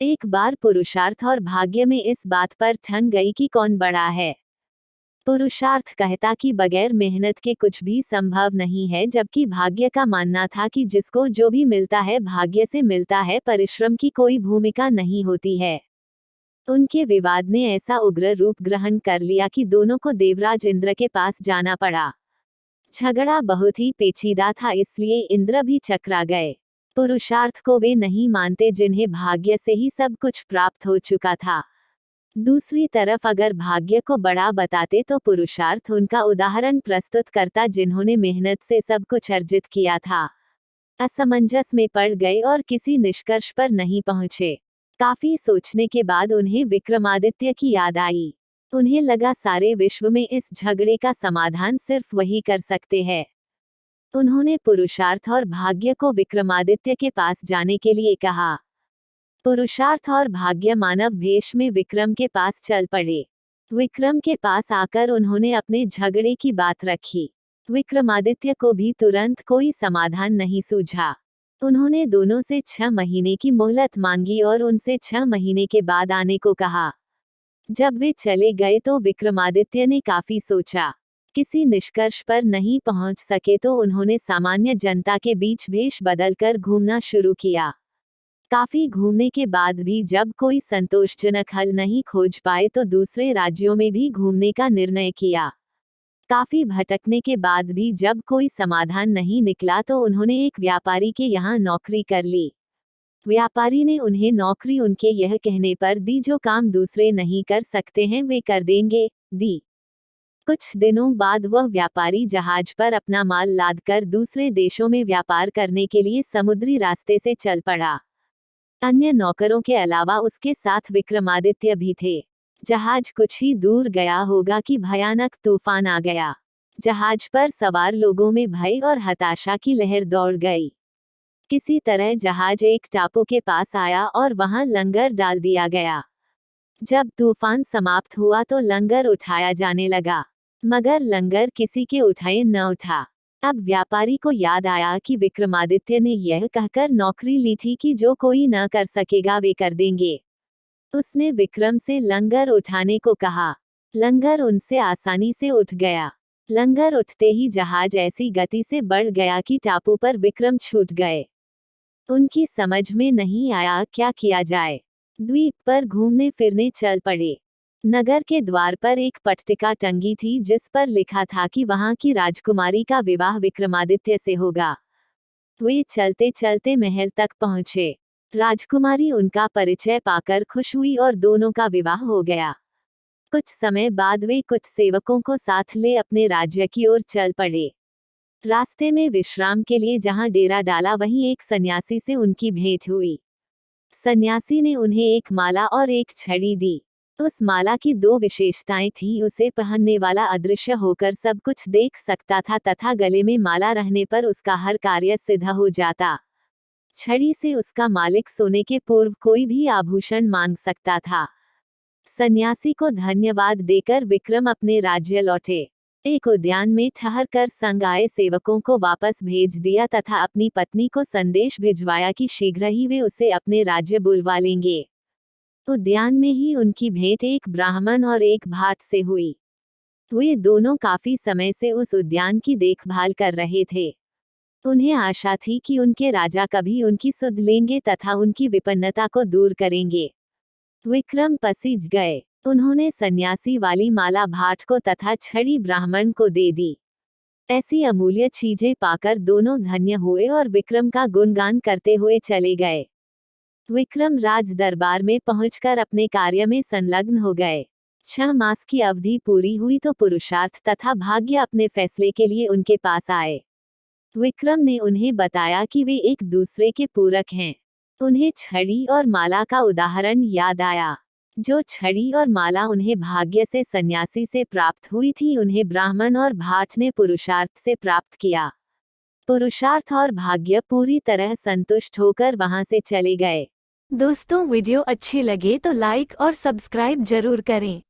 एक बार पुरुषार्थ और भाग्य में इस बात पर ठन गई कि कौन बड़ा है। पुरुषार्थ कहता कि बगैर मेहनत के कुछ भी संभव नहीं है, जबकि भाग्य का मानना था कि जिसको जो भी मिलता है भाग्य से मिलता है, परिश्रम की कोई भूमिका नहीं होती है। उनके विवाद ने ऐसा उग्र रूप ग्रहण कर लिया कि दोनों को देवराज इंद्र के पास जाना पड़ा। झगड़ा बहुत ही पेचीदा था, इसलिए इंद्र भी चकरा गए। पुरुषार्थ को वे नहीं मानते जिन्हें भाग्य से ही सब कुछ प्राप्त हो चुका था। दूसरी तरफ अगर भाग्य को बड़ा बताते तो पुरुषार्थ उनका उदाहरण प्रस्तुत करता, जिन्होंने मेहनत से सब कुछ अर्जित किया था। असमंजस में पड़ गए और किसी निष्कर्ष पर नहीं पहुंचे। काफी सोचने के बाद उन्हें विक्रमादित्य की याद आई। उन्हें लगा सारे विश्व में इस झगड़े का समाधान सिर्फ वही कर सकते हैं। उन्होंने पुरुषार्थ और भाग्य को विक्रमादित्य के पास जाने के लिए कहा। पुरुषार्थ और भाग्य मानव भेष में विक्रम के पास चल पड़े। विक्रम के पास आकर उन्होंने अपने झगड़े की बात रखी। विक्रमादित्य को भी तुरंत कोई समाधान नहीं सूझा। उन्होंने दोनों से 6 महीने की मोहलत मांगी और उनसे 6 महीने के बाद आने को कहा। जब वे चले गए तो विक्रमादित्य ने काफी सोचा। किसी निष्कर्ष पर नहीं पहुंच सके तो उन्होंने सामान्य जनता के बीच भेष बदलकर घूमना शुरू किया। काफी घूमने के बाद भी जब कोई संतोषजनक हल नहीं खोज पाए तो दूसरे राज्यों में भी घूमने का निर्णय किया। काफी भटकने के बाद भी जब कोई समाधान नहीं निकला तो उन्होंने एक व्यापारी के यहाँ नौकरी कर ली। व्यापारी ने उन्हें नौकरी उनके यह कहने पर दी, जो काम दूसरे नहीं कर सकते हैं वे कर देंगे, दी। कुछ दिनों बाद वह व्यापारी जहाज पर अपना माल लादकर दूसरे देशों में व्यापार करने के लिए समुद्री रास्ते से चल पड़ा। अन्य नौकरों के अलावा उसके साथ विक्रमादित्य भी थे। जहाज कुछ ही दूर गया होगा कि भयानक तूफान आ गया। जहाज पर सवार लोगों में भय और हताशा की लहर दौड़ गई। किसी तरह जहाज एक टापू के पास आया और वहां लंगर डाल दिया गया। जब तूफान समाप्त हुआ तो लंगर उठाया जाने लगा, मगर लंगर किसी के उठाए न उठा। अब व्यापारी को याद आया कि विक्रमादित्य ने यह कहकर नौकरी ली थी कि जो कोई न कर सकेगा वे कर देंगे। उसने विक्रम से लंगर उठाने को कहा। लंगर उनसे आसानी से उठ गया। लंगर उठते ही जहाज ऐसी गति से बढ़ गया कि टापू पर विक्रम छूट गए। उनकी समझ में नहीं आया क्या किया जाए। द्वीप पर घूमने फिरने चल पड़े। नगर के द्वार पर एक पट्टिका टंगी थी जिस पर लिखा था कि वहां की राजकुमारी का विवाह विक्रमादित्य से होगा। वे चलते चलते महल तक पहुंचे। राजकुमारी उनका परिचय पाकर खुश हुई और दोनों का विवाह हो गया। कुछ समय बाद वे कुछ सेवकों को साथ ले अपने राज्य की ओर चल पड़े। रास्ते में विश्राम के लिए जहां डेरा डाला वहीं एक सन्यासी से उनकी भेंट हुई। सन्यासी ने उन्हें एक माला और एक छड़ी दी। उस माला की 2 विशेषताएं थी। उसे पहनने वाला अदृश्य होकर सब कुछ देख सकता था तथा गले में माला रहने पर उसका हर कार्य सिद्ध हो जाता। छड़ी से उसका मालिक सोने के पूर्व कोई भी आभूषण मांग सकता था। सन्यासी को धन्यवाद देकर विक्रम अपने राज्य लौटे। एक उद्यान में ठहरकर संग आए सेवकों को वापस भेज दिया तथा अपनी पत्नी को संदेश भिजवाया कि शीघ्र ही वे उसे अपने राज्य बुलवा लेंगे। उद्यान में ही उनकी भेंट एक ब्राह्मण और एक भाट से हुई। वे दोनों काफी समय से उस उद्यान की देखभाल कर रहे थे। उन्हें आशा थी कि उनके राजा कभी उनकी सुध लेंगे तथा उनकी विपन्नता को दूर करेंगे। विक्रम पसीज गए। उन्होंने सन्यासी वाली माला भाट को तथा छड़ी ब्राह्मण को दे दी। ऐसी अमूल्य चीजें पाकर दोनों धन्य हुए और विक्रम का गुणगान करते हुए चले गए। विक्रम राज दरबार में पहुंचकर अपने कार्य में संलग्न हो गए। 6 मास की अवधि पूरी हुई तो पुरुषार्थ तथा भाग्य अपने फैसले के लिए उनके पास आए। विक्रम ने उन्हें बताया कि वे एक दूसरे के पूरक हैं। उन्हें छड़ी और माला का उदाहरण याद आया। जो छड़ी और माला उन्हें भाग्य से सन्यासी से प्राप्त हुई थी, उन्हें ब्राह्मण और भाट ने पुरुषार्थ से प्राप्त किया। पुरुषार्थ और भाग्य पूरी तरह संतुष्ट होकर वहां से चले गए। दोस्तों, वीडियो अच्छी लगे तो लाइक और सब्सक्राइब जरूर करें।